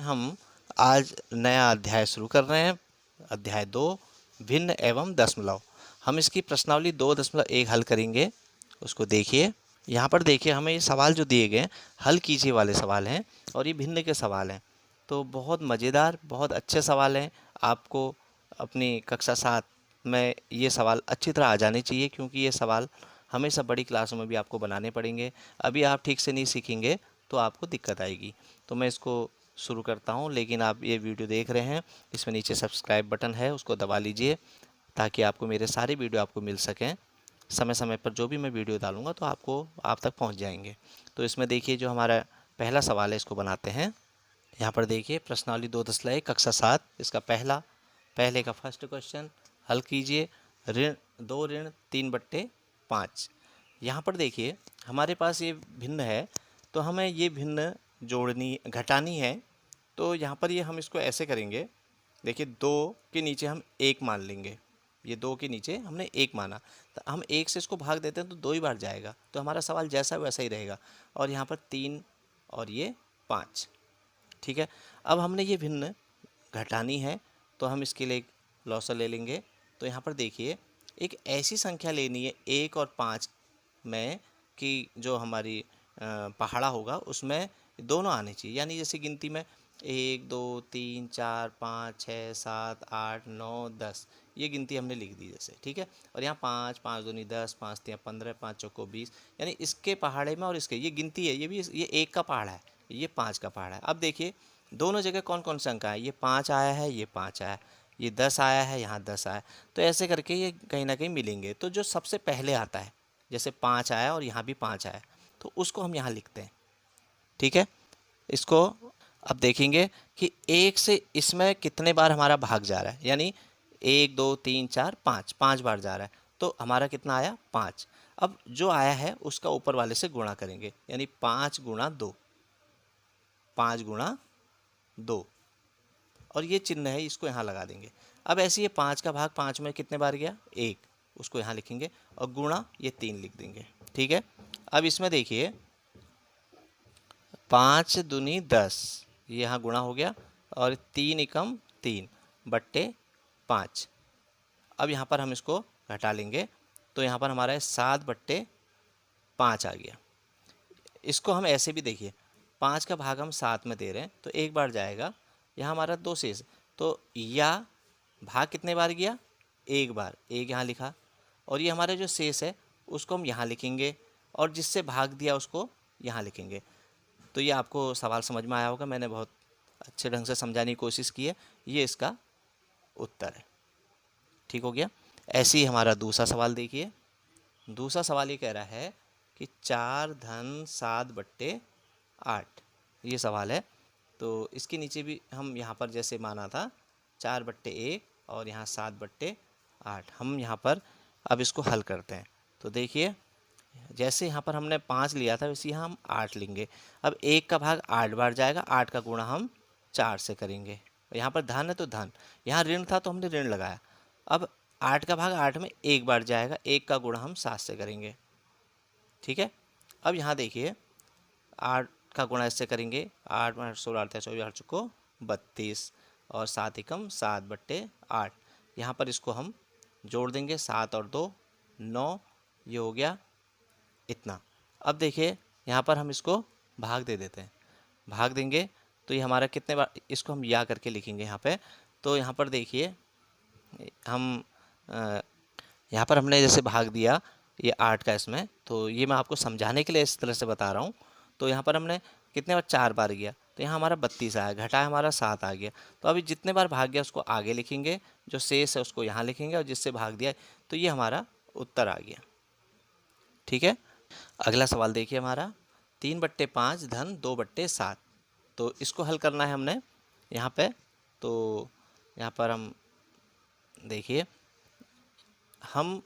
हम आज नया अध्याय शुरू कर रहे हैं। अध्याय 2, भिन्न एवं दशमलव। हम इसकी प्रश्नावली 2.1 हल करेंगे। उसको देखिए। यहाँ पर देखिए, हमें ये सवाल जो दिए गए हैं हल कीजिए वाले सवाल हैं और ये भिन्न के सवाल हैं। तो बहुत मज़ेदार, बहुत अच्छे सवाल हैं। आपको अपनी कक्षा 7 में ये सवाल अच्छी तरह आ जाने चाहिए, क्योंकि ये सवाल हमेशा बड़ी क्लासों में भी आपको बनाने पड़ेंगे। अभी आप ठीक से नहीं सीखेंगे तो आपको दिक्कत आएगी। तो मैं इसको शुरू करता हूँ, लेकिन आप ये वीडियो देख रहे हैं, इसमें नीचे सब्सक्राइब बटन है, उसको दबा लीजिए ताकि आपको मेरे सारे वीडियो आपको मिल सकें। समय समय पर जो भी मैं वीडियो डालूंगा तो आपको आप तक पहुंच जाएंगे। तो इसमें देखिए, जो हमारा पहला सवाल है इसको बनाते हैं। यहाँ पर देखिए, प्रश्नावली 2.1 कक्षा 7, इसका पहले का फर्स्ट क्वेश्चन हल कीजिए। ऋण 2 ऋण 3/5। यहाँ पर देखिए, हमारे पास ये भिन्न है, तो हमें ये भिन्न घटानी है। तो यहाँ पर ये हम इसको ऐसे करेंगे। देखिए, 2 के नीचे हम 1 मान लेंगे। ये 2 के नीचे हमने 1 माना, तो हम 1 से इसको भाग देते हैं तो 2 ही बार जाएगा, तो हमारा सवाल जैसा वैसा ही रहेगा। और यहाँ पर 3 और ये 5। ठीक है। अब हमने ये भिन्न घटानी है, तो हम इसके लिए एक लॉसर ले लेंगे। तो यहाँ पर देखिए, एक ऐसी संख्या लेनी है 1 और 5 में कि जो हमारी पहाड़ा होगा उसमें दोनों आने चाहिए। यानी जैसे गिनती में 1 2 3 4 5 6 7 8 9 10, ये गिनती हमने लिख दी जैसे। ठीक है। और यहाँ 5 5 दूनी 10, 5 3 15, 5 चौको 20। यानी इसके पहाड़े में और इसके ये गिनती है, ये 1 का पहाड़ा है, ये 5 का पहाड़ा है। अब देखिए, दोनों जगह कौन कौन सा अंक आया, ये 5 आया है, ये 5 आया है, ये 10 आया है, यहाँ 10 आया। तो ऐसे करके ये कहीं ना कहीं मिलेंगे। तो जो सबसे पहले आता है, जैसे 5 आया और यहाँ भी 5 आया, तो उसको हम यहाँ लिखते हैं। ठीक है। इसको अब देखेंगे कि 1 से इसमें कितने बार हमारा भाग जा रहा है। यानी 1 2 3 4 5, 5 बार जा रहा है, तो हमारा कितना आया, 5। अब जो आया है उसका ऊपर वाले से गुणा करेंगे, यानी 5 गुणा 2, 5 गुणा 2, और ये चिन्ह है, इसको यहाँ लगा देंगे। अब ऐसे ये 5 का भाग 5 में कितने बार गया, 1, उसको यहाँ लिखेंगे, और गुणा ये 3 लिख देंगे। ठीक है। अब इसमें देखिए, 5 दूनी 10, ये यहाँ गुणा हो गया, और 3 एकम 3/5। अब यहाँ पर हम इसको घटा लेंगे, तो यहाँ पर हमारा 7/5 आ गया। इसको हम ऐसे भी देखिए, 5 का भाग हम 7 में दे रहे हैं, तो 1 बार जाएगा, यहाँ हमारा 2 शेष, तो या भाग कितने बार गया, 1 बार, 1 यहाँ लिखा, और ये हमारे जो शेष है उसको हम यहाँ लिखेंगे, और जिससे भाग दिया उसको यहाँ लिखेंगे। तो ये आपको सवाल समझ में आया होगा, मैंने बहुत अच्छे ढंग से समझाने की कोशिश की है। ये इसका उत्तर है। ठीक हो गया। ऐसे ही हमारा दूसरा सवाल देखिए। दूसरा सवाल ये कह रहा है कि 4 धन 7/8, ये सवाल है। तो इसके नीचे भी हम यहाँ पर जैसे माना था 4/1 और यहाँ 7/8, हम यहाँ पर अब इसको हल करते हैं। तो देखिए, जैसे यहाँ पर हमने 5 लिया था, वैसे यहाँ हम 8 लेंगे। अब 1 का भाग 8 बार जाएगा, 8 का गुणा हम 4 से करेंगे। यहाँ पर धन है तो धन, यहाँ ऋण था तो हमने ऋण लगाया। अब 8 का भाग 8 में 1 बार जाएगा, 1 का गुणा हम 7 से करेंगे। ठीक है। अब यहाँ देखिए, 8 का गुणा इससे करेंगे, 8 8 16 8 24 8 चौको 32, और 7 एकम 7/8। यहाँ पर इसको हम जोड़ देंगे, 7 और 2 9, ये हो गया इतना। अब देखिए, यहाँ पर हम इसको भाग दे देते हैं, भाग देंगे तो ये हमारा कितने बार, इसको हम या करके लिखेंगे यहाँ पे। तो यहाँ पर देखिए, हम यहाँ पर हमने जैसे भाग दिया ये 8 का इसमें, तो ये मैं आपको समझाने के लिए इस तरह से बता रहा हूँ। तो यहाँ पर हमने कितने बार, 4 बार गया, तो यहाँ हमारा 32 आया, घटा हमारा 7 आ गया। तो अभी जितने बार भाग गया उसको आगे लिखेंगे, जो शेष है उसको यहाँ लिखेंगे, और जिससे भाग दिया, तो ये हमारा उत्तर आ गया। ठीक है। अगला सवाल देखिए हमारा, 3/5 धन 2/7। तो इसको हल करना है हमने यहाँ पे। तो यहाँ पर हम देखिए, हम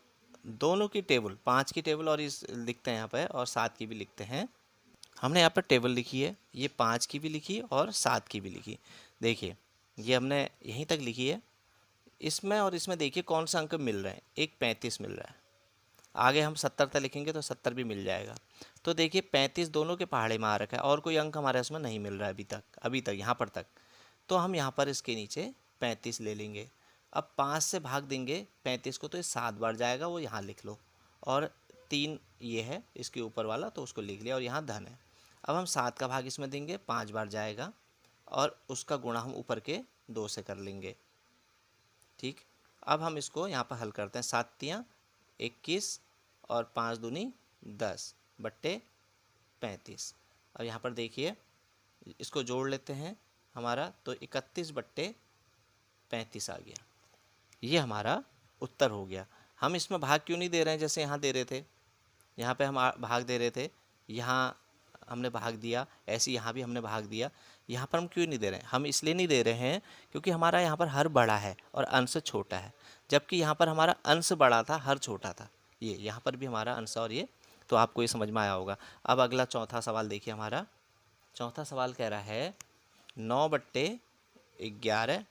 दोनों की टेबल, 5 की टेबल और इस लिखते हैं यहाँ पे, और 7 की भी लिखते हैं। हमने यहाँ पर टेबल लिखी है, ये 5 की भी लिखी और 7 की भी लिखी। देखिए, ये हमने यहीं तक लिखी है। इसमें और इसमें देखिए कौन सा अंक मिल रहा है, एक 35 मिल रहा है। आगे हम 70 तक लिखेंगे तो 70 भी मिल जाएगा। तो देखिए, 35 दोनों के पहाड़े में आ रखा है, और कोई अंक हमारे इसमें नहीं मिल रहा है अभी तक यहाँ पर तक। तो हम यहाँ पर इसके नीचे 35 ले लेंगे। अब 5 से भाग देंगे 35 को तो ये 7 बार जाएगा, वो यहाँ लिख लो। और 3 ये है इसके ऊपर वाला, तो उसको लिख लिया, और यहाँ धन है। अब हम 7 का भाग इसमें देंगे, 5 बार जाएगा, और उसका गुणा हम ऊपर के 2 से कर लेंगे। ठीक, अब हम इसको यहाँ पर हल करते हैं। 7 तियाँ 21 और 5 दूनी 10 बट्टे 35। अब यहाँ पर देखिए इसको जोड़ लेते हैं हमारा, तो 31 बट्टे 35 आ गया। ये हमारा उत्तर हो गया। हम इसमें भाग क्यों नहीं दे रहे हैं, जैसे यहाँ दे रहे थे, यहाँ पे हम भाग दे रहे थे, यहाँ हमने भाग दिया, ऐसे यहाँ भी हमने भाग दिया। यहाँ पर हम क्यों नहीं दे रहे हैं? हम इसलिए नहीं दे रहे हैं क्योंकि हमारा यहाँ पर हर बड़ा है और अंश छोटा है, जबकि यहाँ पर हमारा अंश बड़ा था, हर छोटा था। ये यहाँ पर भी हमारा अंश, और ये तो आपको ये समझ में आया होगा। अब अगला चौथा सवाल देखिए। हमारा चौथा सवाल कह रहा है 9 बट्टे 11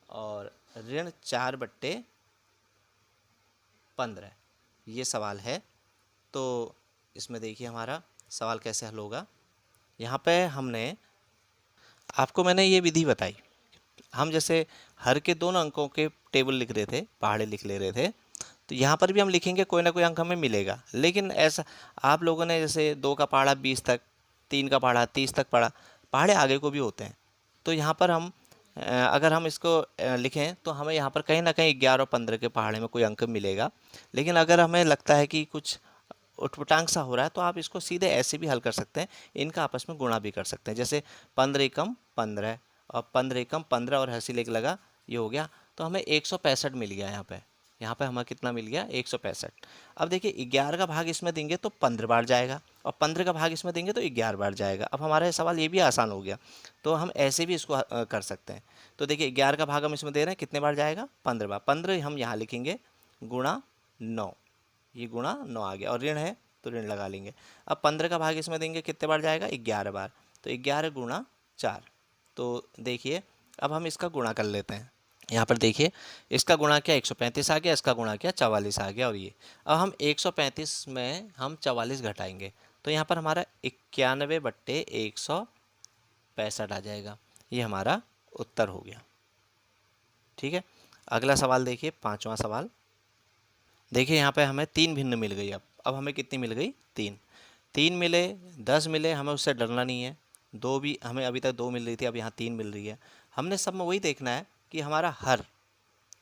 और ऋण 4 बट्टे 15, ये सवाल है। तो इसमें देखिए हमारा सवाल कैसे हल होगा। यहाँ पे मैंने ये विधि बताई। हम जैसे हर के दोनों अंकों के टेबल लिख रहे थे, पहाड़े लिख ले रहे थे, तो यहाँ पर भी हम लिखेंगे, कोई ना कोई अंक हमें मिलेगा। लेकिन ऐसा आप लोगों ने जैसे 2 का पहाड़ा 20 तक, 3 का पहाड़ा 30 तक पढ़ा, पहाड़े आगे को भी होते हैं। तो यहाँ पर हम अगर हम इसको लिखें तो हमें यहाँ पर कहीं ना कहीं 11 और 15 के पहाड़े में कोई अंक मिलेगा। लेकिन अगर हमें लगता है कि कुछ उठपटांग सा हो रहा है, तो आप इसको सीधे ऐसे भी हल कर सकते हैं, इनका आपस में गुणा भी कर सकते हैं। जैसे 15 एकम 15 और 15 एकम 15 और हंसी लेके लगा, ये हो गया, तो हमें 165 मिल गया। यहाँ पे हमें कितना मिल गया? 165। अब देखिए 11 का भाग इसमें देंगे तो 15 बार जाएगा, और 15 का भाग इसमें देंगे तो 11 बार जाएगा। अब हमारा सवाल ये भी आसान हो गया, तो हम ऐसे भी इसको कर सकते हैं। तो देखिए 11 का भाग हम इसमें दे रहे हैं, कितने बार जाएगा? 15 बार। 15 हम यहाँ लिखेंगे गुणा 9, ये गुणा 9 आ गया, और ऋण है तो ऋण लगा लेंगे। अब 15 का भाग इसमें देंगे, कितने बार जाएगा? 11 बार, तो 11 गुणा 4। तो देखिए अब हम इसका गुणा कर लेते हैं। यहाँ पर देखिए इसका गुणा किया 135 आ गया, इसका गुणा किया 44 आ गया, और ये अब हम 135 में हम 44 घटाएंगे, तो यहाँ पर हमारा 91 बट्टे 165 आ जाएगा। ये हमारा उत्तर हो गया। ठीक है, अगला सवाल देखिए, 5वां सवाल। देखिए यहाँ पे हमें 3 भिन्न मिल गई। अब हमें कितनी मिल गई? 3 मिले, 10 मिले, हमें उससे डरना नहीं है। 2 भी हमें अभी तक 2 मिल रही थी, अब यहाँ 3 मिल रही है। हमने सब में वही देखना है कि हमारा हर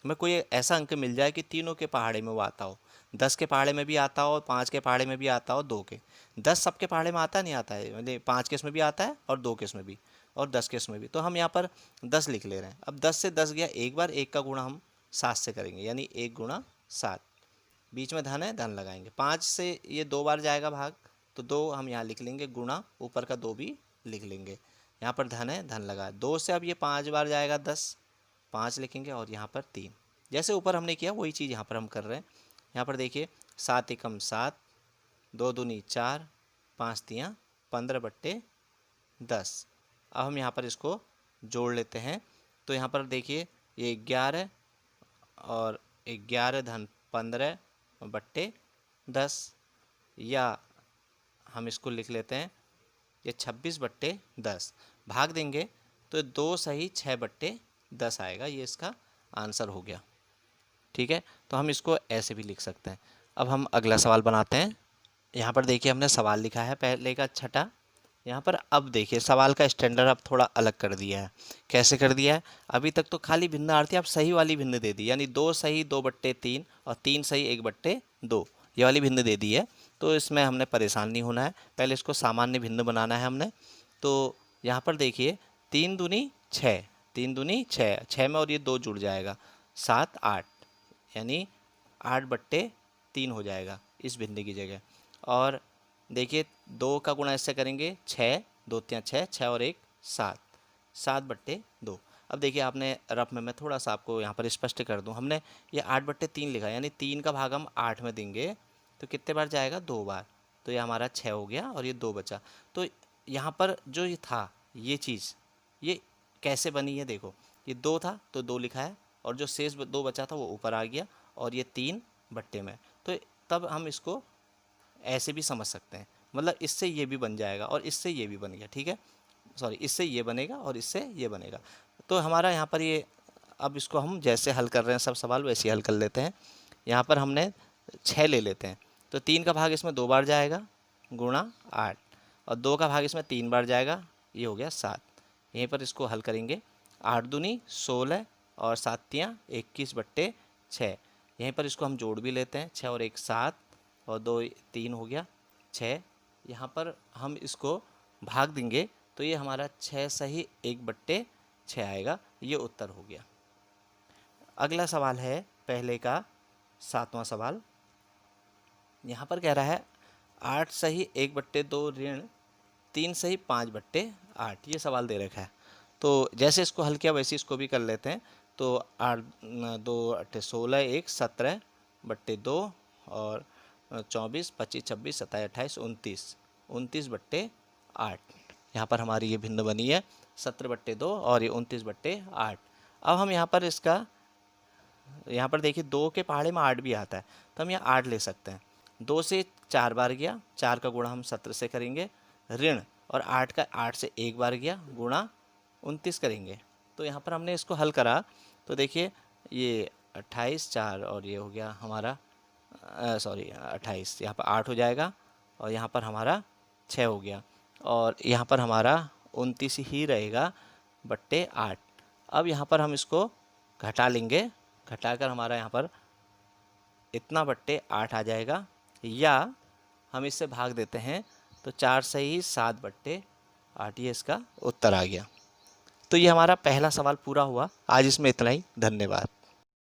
में कोई ऐसा अंक मिल जाए कि तीनों के पहाड़े में वो आता हो। 10 के पहाड़े में भी आता हो, 5 के पहाड़े में भी आता हो, 2 के। 10 सबके पहाड़े में आता नहीं आता है, मतलब 5 के इसमें भी आता है और 2 के इसमें भी और 10 के इसमें भी। तो हम यहाँ पर 10 लिख ले रहे हैं। अब 10 से 10 गया एक बार, 1 का गुणा हम 7 से करेंगे, यानी 1 गुणा 7। बीच में धन है, धन लगाएंगे। 5 से ये 2 बार जाएगा भाग, तो 2 हम यहाँ लिख लेंगे, गुणा ऊपर का 2 भी लिख लेंगे। यहाँ पर धन है, धन लगा। 2 से अब ये 5 बार जाएगा, 10, 5 लिखेंगे, और यहाँ पर 3। जैसे ऊपर हमने किया वही चीज़ यहाँ पर हम कर रहे हैं। यहाँ पर देखिए 7 एकम 7, 2 दूनी 4, 5 तियाँ 15 बट्टे 10। अब हम यहाँ पर इसको जोड़ लेते हैं, तो यहाँ पर देखिए ये 11 और 11 धन 15 बट्टे 10, या हम इसको लिख लेते हैं ये 26 बट्टे 10। भाग देंगे तो 2 सही 6 बट्टे 10 आएगा। ये इसका आंसर हो गया। ठीक है, तो हम इसको ऐसे भी लिख सकते हैं। अब हम अगला सवाल बनाते हैं। यहाँ पर देखिए हमने सवाल लिखा है पहले का छठा। यहाँ पर अब देखिए सवाल का स्टैंडर्ड अब थोड़ा अलग कर दिया है। कैसे कर दिया है? अभी तक तो खाली भिन्नार्थी, आप सही वाली भिन्न दे दी, यानी 2 सही 2 बट्टे 3 और 3 सही 1 बट्टे 2, ये वाली भिन्न दे दी है। तो इसमें हमने परेशान नहीं होना है, पहले इसको सामान्य भिन्न बनाना है हमने। तो यहाँ पर देखिए 3 दूनी 6, 3 दूनी 6, 6 में और ये 2 जुड़ जाएगा, 7 8, यानी 8 बट्टे 3 हो जाएगा इस भिन्न की जगह। और देखिए 2 का गुणा इससे करेंगे, 6 2 तियाँ 6, 6 और 1 7, 7 बट्टे 2। अब देखिए आपने रफ में मैं थोड़ा सा आपको यहाँ पर स्पष्ट कर दूँ, हमने ये 8 बट्टे 3 लिखा, यानी 3 का भाग हम 8 में देंगे तो कितने बार जाएगा? 2 बार। तो ये हमारा 6 हो गया और ये 2 बचा। तो यहाँ पर जो ये था ये चीज़, ये कैसे बनी है? देखो ये 2 था तो 2 लिखा है, और जो शेष 2 बचा था वो ऊपर आ गया, और ये 3 बट्टे में। तो तब हम इसको ऐसे भी समझ सकते हैं, मतलब इससे ये भी बन जाएगा और इससे ये भी बन गया। ठीक है, सॉरी इससे ये बनेगा और इससे ये बनेगा। तो हमारा यहाँ पर ये, अब इसको हम जैसे हल कर रहे हैं सब सवाल वैसे ही हल कर लेते हैं। यहाँ पर हमने 6 ले लेते हैं, तो 3 का भाग इसमें 2 बार जाएगा गुणा 8, और 2 का भाग इसमें 3 बार जाएगा, ये हो गया 7। यहीं पर इसको हल करेंगे, 8 दूनी 16 और 7 तियाँ 21/6। यहीं पर इसको हम जोड़ भी लेते हैं, 6 और 1 7 और 2 3 हो गया 6। यहाँ पर हम इसको भाग देंगे तो ये हमारा 6 सही 1/6 आएगा, ये उत्तर हो गया। अगला सवाल है पहले का 7वां सवाल। यहाँ पर कह रहा है 8 सही 1/2 ऋण 3 सही 5/8, ये सवाल दे रखा है। तो जैसे इसको हल किया वैसे इसको भी कर लेते हैं। तो 8 2 8 16 1 17/2 और 24 25 26 27 28 29 29/8। यहाँ पर हमारी ये भिन्न बनी है 17/2 और ये 29/8। अब हम यहाँ पर इसका, यहाँ पर देखिए 2 के पहाड़े में 8 भी आता है, तो हम यहाँ 8 ले सकते हैं। 2 से 4 बार गया, 4 का गुणा हम 17 से करेंगे, ऋण और 8 का 8 से 1 बार गया गुणा 29 करेंगे। तो यहाँ पर हमने इसको हल करा तो देखिए ये 28 4 और ये हो गया हमारा 28, यहाँ पर 8 हो जाएगा और यहाँ पर हमारा 6 हो गया और यहाँ पर हमारा 29 ही रहेगा बट्टे 8। अब यहाँ पर हम इसको घटा लेंगे, घटाकर हमारा यहाँ पर इतना बट्टे 8 आ जाएगा, या हम इससे भाग देते हैं तो 4 सही 7/8, ये इसका उत्तर आ गया। तो ये हमारा पहला सवाल पूरा हुआ। आज इसमें इतना ही, धन्यवाद।